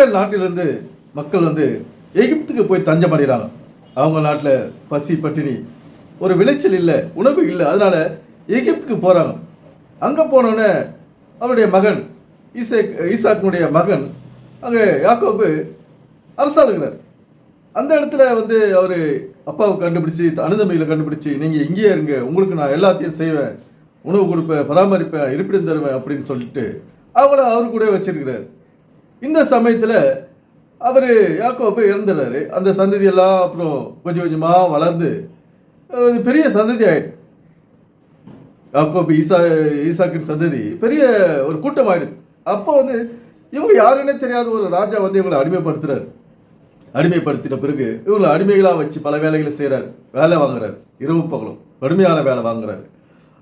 Israel நாட்டிலிருந்து மக்கள் எகிப்துக்கு போய் தஞ்சம் அடைகிறாங்க. அவங்க நாட்டில் பசி பட்டினி, ஒரு விளைச்சல் இல்லை, உணவு இல்லை. அதனால் எகிப்துக்கு போகிறாங்க. அங்கே போனோடனே அவருடைய மகன் ஈசாக்கினுடைய மகன் அங்கே யாக்கோபு அரசாளுகிறார். அந்த இடத்துல அவர் அப்பாவை கண்டுபிடிச்சி, அனுதமையில் கண்டுபிடிச்சி, நீங்கள் இங்கேயே இருங்க, உங்களுக்கு நான் எல்லாத்தையும் செய்வேன், உணவு கொடுப்பேன், பராமரிப்பேன், இருப்பிடம் தருவேன் அப்படின்னு சொல்லிட்டு அவரு கூட வச்சிருக்கிறார். இந்த சமயத்தில் அவர் யாக்கோபு இறந்துடுறாரு. அந்த சந்ததியெல்லாம் அப்புறம் கொஞ்சம் கொஞ்சமாக வளர்ந்து பெரிய சந்ததி ஆயிடுது. யாக்கோபு ஈசாக்கின் சந்ததி பெரிய ஒரு கூட்டம் ஆயிடுது. அப்போ இவங்க யாருன்னே தெரியாத ஒரு ராஜா இவங்களை அடிமைப்படுத்துறாரு. அடிமைப்படுத்தின பிறகு இவங்களை அடிமைகளாக வச்சு பல வேலைகளை செய்கிறார், வேலை வாங்குறாரு, இரவு பகலும் கடுமையான வேலை வாங்குறாரு.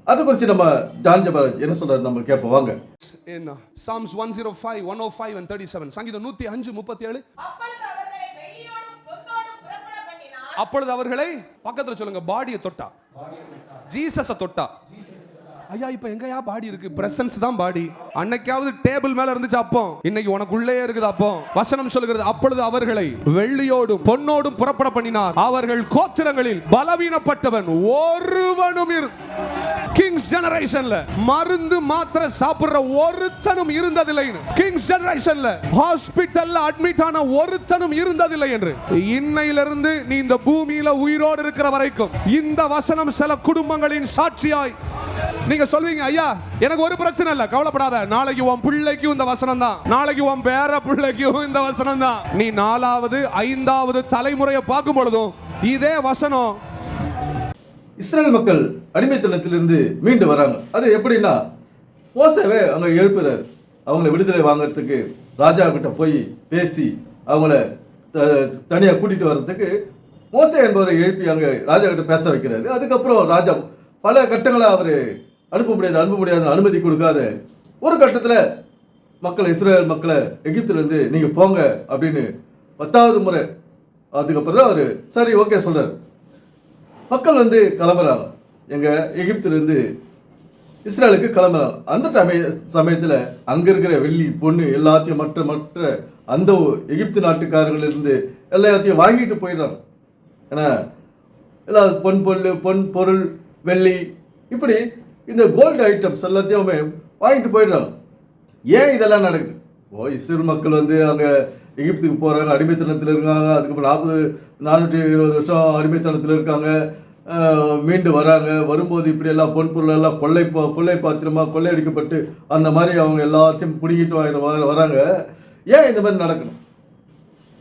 அதை குறித்து நம்ம ஜான் ஜபராஜ் என்ன சொல்றாரு நம்ம கேட்போம் வாங்க. In Psalms 105, 105 and 37, சங்கீதம் 105:37, அப்பொழுது அவர்களை பக்கத்துல சொல்லுங்க, பாடியை தொட்டா, ஜீசஸை தொட்டா. ஐயா இப்ப எங்கயா பாடி இருக்கு? பிரசன்ஸ் தான் பாடி. அன்னைக்காவது டேபிள் மேல இருந்துச்சு அப்பம், இன்னைக்கு உனக்குள்ளே இருக்குது அப்பம். வசனம் சொல்கிறது, அப்பொழுது அவர்களை வெள்ளியோடும் பொன்னோடும் புறப்பட பண்ணினார், அவர்கள் கோத்திரங்களில் பலவீனப்பட்டவன் ஒருவனும் கிங்ஸ் ஜெனரேஷன்ல மருந்து மாத்திரை சாப்பிடுற ஒருத்தனும் இருந்ததில்லை. கிங்ஸ் ஜெனரேஷன்ல ஹாஸ்பிடல்ல அட்மிட் ஆன ஒருத்தனும் இருந்ததில்லை என்று. இன்னையிலிருந்து நீ இந்த பூமியில உயிரோடு இருக்கிற வரைக்கும் இந்த வசனம் சில குடும்பங்களின் சாட்சியாய் நீங்க சொல்வீங்க, ஐயா எனக்கு ஒரு பிரச்சனை இல்ல, கவலைப்படாத, நாளைக்கு உன் பிள்ளைக்கும் இந்த வசனம் தான், நாளைக்கு உன் பேர பிள்ளைக்கும் இந்த வசனம் தான். நீ 4வது 5வது தலைமுறையை பார்க்கும் பொழுதும் இதே வசனம். இஸ்ரேல் மக்கள் அடிமைத்தனத்திலிருந்து மீண்டு வராங்க. அது எப்படின்னா, மோசேவே அங்க எழுப்புறாரு. அவங்களை விடுதலை வாங்கறதுக்கு ராஜா கிட்ட போய் பேசி அவங்கள தனியாக கூட்டிட்டு வர்றதுக்கு மோசே என்பவரை எழுப்பி அங்க ராஜா கிட்ட பேச வைக்கிறாரு. அதுக்கப்புறம் ராஜா பல கட்டங்களை அவர் அனுப்ப முடியாது அனுமதி கொடுக்காத ஒரு கட்டத்தில் இஸ்ரேல் மக்களை எகிப்திலிருந்து நீங்க போங்க அப்படின்னு 10வது முறை. அதுக்கப்புறம் தான் அவர் சரி ஓகே சொல்றாரு. மக்கள் கிளம்புறாங்க, எங்க எகிப்திலிருந்து இஸ்ரேலுக்கு கிளம்புறாங்க. அந்த சமயத்தில் அங்க இருக்கிற வெள்ளி பொண்ணு எல்லாத்தையும் மற்ற அந்த எகிப்து நாட்டுக்காரர்கள் இருந்து எல்லாத்தையும் வாங்கிட்டு போயிடுறாங்க. ஏன்னா எல்லா பொன் பொருள் வெள்ளி இப்படி இந்த கோல்டு ஐட்டம்ஸ் எல்லாத்தையும் வாங்கிட்டு போயிடுறாங்க. ஏன் இதெல்லாம் நடக்குது? இஸ்ரேல் மக்கள் அங்கே எகிப்துக்கு போகிறாங்க, அடிமைத்தனத்தில் இருக்காங்க. அதுக்கப்புறம் 420 வருஷம் அடிமைத்தனத்தில் இருக்காங்க, மீண்டு வராங்க. வரும்போது இப்படி எல்லாம் பொன் பொருள் எல்லாம் கொள்ளை பாத்திரமாக கொள்ளையடிக்கப்பட்டு அந்த மாதிரி அவங்க எல்லாத்தையும் பிடிக்கிட்டு வராங்க. ஏன் இந்த மாதிரி நடக்கணும்?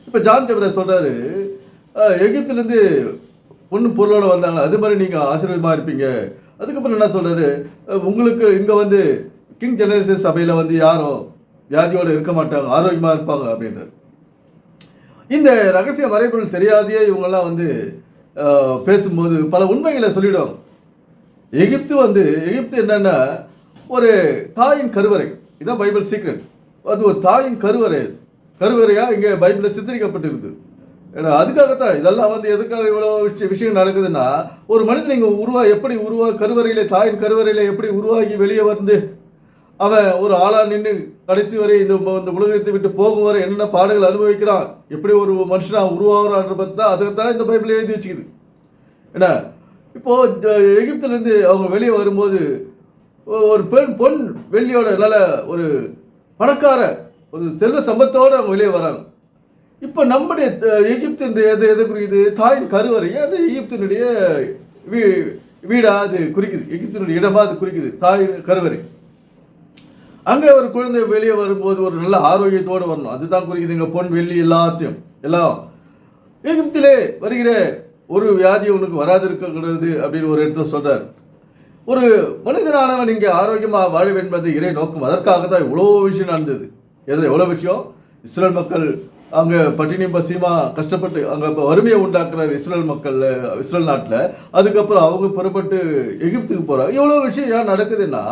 இப்போ ஜான் ஜபராஜ் சொல்கிறாரு, எகிப்துலேருந்து பொண்ணு பொருளோட வந்தாங்க, அது மாதிரி நீங்கள் ஆசீர்வாதமாக இருப்பீங்க. அதுக்கப்புறம் என்ன சொல்கிறாரு, உங்களுக்கு இங்கே கிங் ஜெனரேஷன் சபையில் யாரும் வியாதியோடு இருக்க மாட்டாங்க, ஆரோக்கியமாக இருப்பாங்க அப்படின்றாரு. இந்த ரகசிய மறைபொருள் தெரியாதையே இவங்கெல்லாம் பேசும்போது பல உண்மைகளை சொல்லிவிடுவாங்க. எகிப்து என்னன்னா ஒரு தாயின் கருவறை. இதுதான் பைபிள் சீக்ரெட். அது ஒரு தாயின் கருவறையாக இங்கே பைபிளில் சித்தரிக்கப்பட்டிருக்கு. ஏன்னா அதுக்காகத்தான் இதெல்லாம் எதுக்காக இவ்வளோ விஷயம் நடக்குதுன்னா, ஒரு மனிதன் இங்கே எப்படி கருவறையிலே தாயின் கருவறையில எப்படி உருவாகி வெளியே அவன் ஒரு ஆளா நின்று கடைசி வரை இந்த உலகத்தை விட்டு போகும் வரை என்ன பாடுகள் அனுபவிக்கிறான், எப்படி ஒரு மனுஷனா உருவாகிறான்ற பற்றி தான் அதுக்குத்தான் இந்த பைபிள் எழுதி வச்சுக்குது. ஏன்னா இப்போ எகிப்திலேருந்து அவங்க வெளியே வரும்போது ஒரு பொன் வெள்ளியோட நல்ல ஒரு பணக்கார ஒரு செல்வ சம்பத்தோடு அவங்க வெளியே வராங்க. இப்போ நம்முடைய எகிப்து எதை குறிக்குது? தாயின் கருவறை. அது எகிப்தினுடைய வீடா அது குறிக்குது, எகிப்தினுடைய இடமா அது குறிக்குது, தாயின் கருவறை. அங்கே ஒரு குழந்தை வெளியே வரும்போது ஒரு நல்ல ஆரோக்கியத்தோடு வரணும், அதுதான் குறிக்குது. இங்கே பொன் வெள்ளி எல்லாத்தையும் எல்லாம் எகிப்திலே வருகிற ஒரு வியாதி உனக்கு வராது இருக்கக்கூடாது அப்படின்னு ஒரு இடத்துல சொல்றார். ஒரு மனிதனானவன் இங்கே ஆரோக்கியமாக வாழ வேண்டும் என்பது இறை நோக்கம். அதற்காக தான் இவ்வளோ விஷயம் நடந்தது. எவ்வளோ விஷயம்? இஸ்ரேல் மக்கள் அங்கே பட்டினி பசியமா கஷ்டப்பட்டு அங்கே இப்போ வறுமையை உண்டாக்குறாரு இஸ்ரேல் நாட்டில். அதுக்கப்புறம் அவங்க புறப்பட்டு எகிப்துக்கு போகிறாங்க. இவ்வளோ விஷயம் ஏன் நடக்குதுன்னா,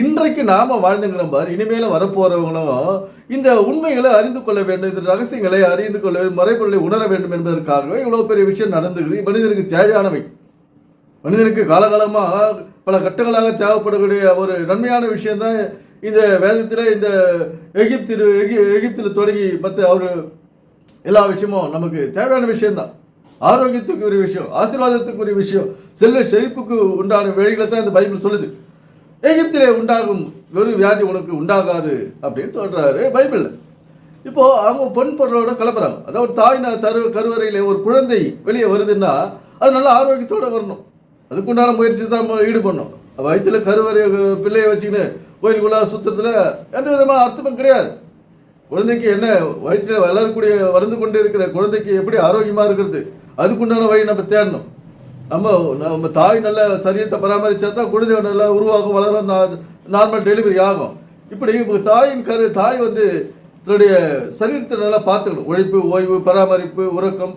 இன்றைக்கு நாம வாழ்ந்துங்கிற மாதிரி இனிமேல வரப்போறவங்களும் இந்த உண்மைகளை அறிந்து கொள்ள வேண்டும், இந்த ரகசியங்களை அறிந்து கொள்ள வேண்டும், மறைபொருளை உணர வேண்டும் என்பதற்காகவே இவ்வளவு பெரிய விஷயம் நடந்துக்குது. மனிதனுக்கு தேவையானவை, மனிதனுக்கு காலகாலமாக பல கட்டங்களாக தேவைப்படக்கூடிய ஒரு நன்மையான விஷயம்தான் இந்த வேதத்தில் இந்த எகிப்தில் தொடங்கி மற்ற அவர் எல்லா விஷயமும் நமக்கு தேவையான விஷயம்தான். ஆரோக்கியத்துக்கு ஒரு விஷயம், ஆசீர்வாதத்துக்கு ஒரு விஷயம், செல்வ செழிப்புக்கு உண்டான வழிகளை தான் இந்த பைபிள் சொல்லுது. எகிப்திலே உண்டாகும் வெறும் வியாதி உனக்கு உண்டாகாது அப்படின்னு சொல்றாரு பைபிள். இப்போ அவங்க பொன் பொருளோட கலப்புறாங்க. அதாவது தாய் கருவறையில ஒரு குழந்தை வெளியே வருதுன்னா அது நல்ல ஆரோக்கியத்தோட வரணும். அதுக்குண்டான முயற்சி தான் ஈடுபடணும். வயிற்றுல கருவறை பிள்ளையை வச்சுக்கின்னு கோயிலுக்குள்ளா சுத்தத்தில் எந்த விதமான அர்த்தமும் கிடையாது. குழந்தைக்கு என்ன வயிற்றில் வளர்ந்து கொண்டு இருக்கிற குழந்தைக்கு எப்படி ஆரோக்கியமாக இருக்கிறது, அதுக்குண்டான வழி நம்ம தேடணும். நம்ம தாய் நல்ல சரீரத்தை பராமரித்தா தான் குழந்தை நல்லா உருவாகும், வளரும், நார்மல் டெலிவரி ஆகும். இப்படி தாய் வந்து தன்னுடைய சரீரத்தை நல்லா பார்த்துக்கணும். உழைப்பு, ஓய்வு, பராமரிப்பு, உறக்கம்,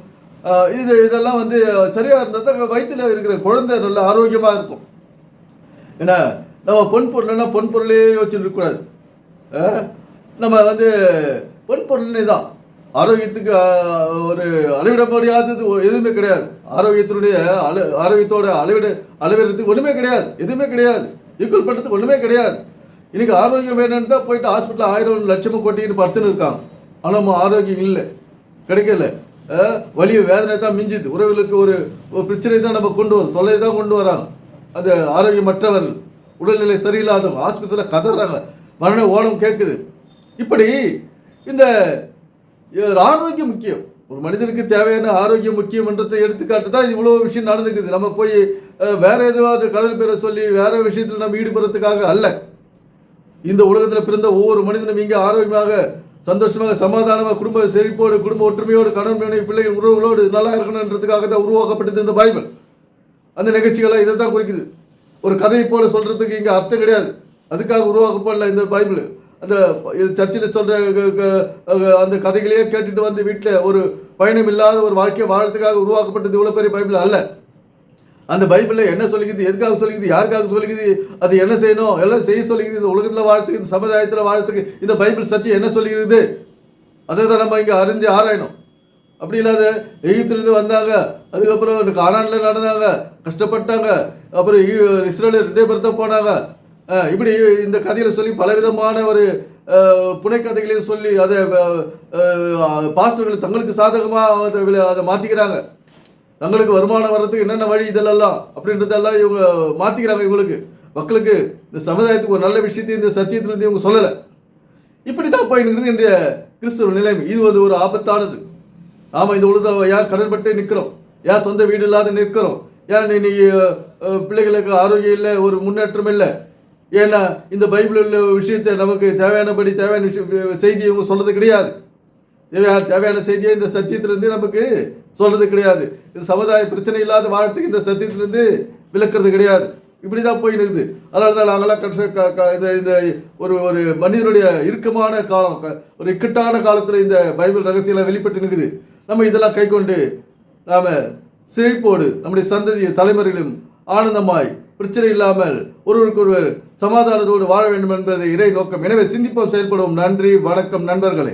இதெல்லாம் வந்து சரியாக இருந்தால் தான் வயிற்றில் இருக்கிற குழந்தை நல்ல ஆரோக்கியமாக இருக்கும். ஏன்னா நம்ம பொன் பொருளே வச்சுட்டு இருக்கக்கூடாது. நம்ம வந்து பொன் பொருள்னே தான் ஆரோக்கியத்துக்கு ஒரு அளவிட முடியாதது எதுவுமே கிடையாது. ஆரோக்கியத்தோட அளவிடுறதுக்கு ஒன்றுமே கிடையாது, எதுவுமே கிடையாது. ஈக்குவல் பண்ணுறதுக்கு ஒன்றுமே கிடையாது. இன்னைக்கு ஆரோக்கியம் வேணும்னு தான் போயிட்டு ஹாஸ்பிட்டலில் 1000 லட்சமும் கொட்டிக்கிட்டு படுத்துன்னு இருக்காங்க. ஆனால் நம்ம ஆரோக்கியம் இல்லை, கிடைக்கல. வலி வேதனை தான் மிஞ்சுது. உறவுகளுக்கு ஒரு பிரச்சனை தான் நம்ம தொல்லை தான் கொண்டு வராங்க. அந்த ஆரோக்கியமற்றவர்கள், உடல்நிலை சரியில்லாதவங்க ஆஸ்பத்திரியில் கதறாங்க, மரண ஓணம் கேட்குது. இப்படி இந்த ஆரோக்கியம் முக்கியம். ஒரு மனிதனுக்கு தேவையான ஆரோக்கியம் முக்கியம்ன்றதை எடுத்துக்காட்டு தான் இவ்வளோ விஷயம் நடந்துக்குது. நம்ம போய் வேற ஏதாவது கடல் பேரை சொல்லி வேற விஷயத்தில் நம்ம ஈடுபடுறதுக்காக அல்ல. இந்த உலகத்தில் பிறந்த ஒவ்வொரு மனிதனும் இங்கே ஆரோக்கியமாக, சந்தோஷமாக, சமாதானமாக, குடும்ப செழிப்போடு, குடும்ப ஒற்றுமையோடு, கணவன் மனைவி, பிள்ளைகள் உறவுகளோடு நல்லா இருக்கணுன்றதுக்காக தான் உருவாக்கப்பட்டது இந்த பைபிள். அந்த நிகழ்ச்சிகளை இதை தான் குறிக்குது. ஒரு கதையை போல சொல்றதுக்கு இங்கே அர்த்தம் கிடையாது. அதுக்காக உருவாக்கப்படல இந்த பைபிள். அந்த சர்ச்சில் சொல்ற அந்த கதைகளையே கேட்டுட்டு வந்து வீட்டில் ஒரு பயணம் இல்லாத ஒரு வாழ்க்கையை வாழறதுக்காக உருவாக்கப்பட்டது இவ்வளோ பெரிய பைபிள் அல்ல. அந்த பைபிளில் என்ன சொல்லிக்குது, எதுக்காக சொல்லிக்குது, யாருக்காக சொல்லிக்குது, அது என்ன செய்யணும், எல்லாம் செய்ய சொல்லிக்குது. இந்த உலகத்தில் வாழறதுக்கு, இந்த சமுதாயத்தில் வாழறதுக்கு இந்த பைபிள் சத்தியம் என்ன சொல்லிக்கிறது, அதை தான் நம்ம இங்கே அறிஞ்சு ஆராயணும். அப்படி இல்லாத எகிப்திலிருந்து வந்தாங்க, அதுக்கப்புறம் கானானில் நடந்தாங்க, கஷ்டப்பட்டாங்க, அப்புறம் இஸ்ரேலில் 2 பேர் தான் போனாங்க. இப்படி இந்த கதையில சொல்லி பலவிதமான ஒரு புனைக்கதைகளையும் சொல்லி அதை பாஸ்டர்கள் தங்களுக்கு சாதகமாக அதை மாற்றிக்கிறாங்க. தங்களுக்கு வருமானம் வர்றதுக்கு என்னென்ன வழி இதெல்லாம் அப்படின்றதெல்லாம் இவங்க மாற்றிக்கிறாங்க. இவங்களுக்கு மக்களுக்கு இந்த சமுதாயத்துக்கு ஒரு நல்ல விஷயத்தையும் இந்த சத்தியத்திலிருந்து இவங்க சொல்லலை. இப்படி தான் போயின்றது இன்றைய கிறிஸ்துவ நிலைமை. இது வந்து ஒரு ஆபத்தானது. நாம இந்த உலகத்தில் ஏன் கடன்பட்டு நிற்கிறோம், ஏன் சொந்த வீடு இல்லாத நிற்கிறோம், ஏன் இன்னைக்கு பிள்ளைகளுக்கு ஆரோக்கியம் இல்லை, ஒரு முன்னேற்றம் இல்லை. ஏன்னா இந்த பைபிள் உள்ள விஷயத்தை நமக்கு தேவையானபடி தேவையான செய்தி இவங்க சொல்றது கிடையாது. தேவையான செய்தியை இந்த சத்தியத்திலிருந்து நமக்கு சொல்றது கிடையாது. இந்த சமுதாய பிரச்சனை இல்லாத வாழ்த்துக்கு இந்த சத்தியத்திலிருந்து விளக்குறது கிடையாது. இப்படி தான் போய் இருக்குது. அதனால தான் நாங்களாம் இந்த ஒரு ஒரு மனிதனுடைய இறுக்கமான காலம், ஒரு இக்கட்டான காலத்தில் இந்த பைபிள் ரகசியம் வெளிப்பட்டு நிற்குது. நம்ம இதெல்லாம் கை கொண்டு நாம் செழிப்போடு நம்முடைய சந்ததிய தலைமுறைகளும் ஆனந்தமாய் பிரச்சனை இல்லாமல் ஒருவருக்கொருவர் சமாதானத்தோடு வாழ வேண்டும் என்பதை இறை நோக்கம். எனவே சிந்திப்போம், செயல்படுவோம். நன்றி, வணக்கம் நண்பர்களே.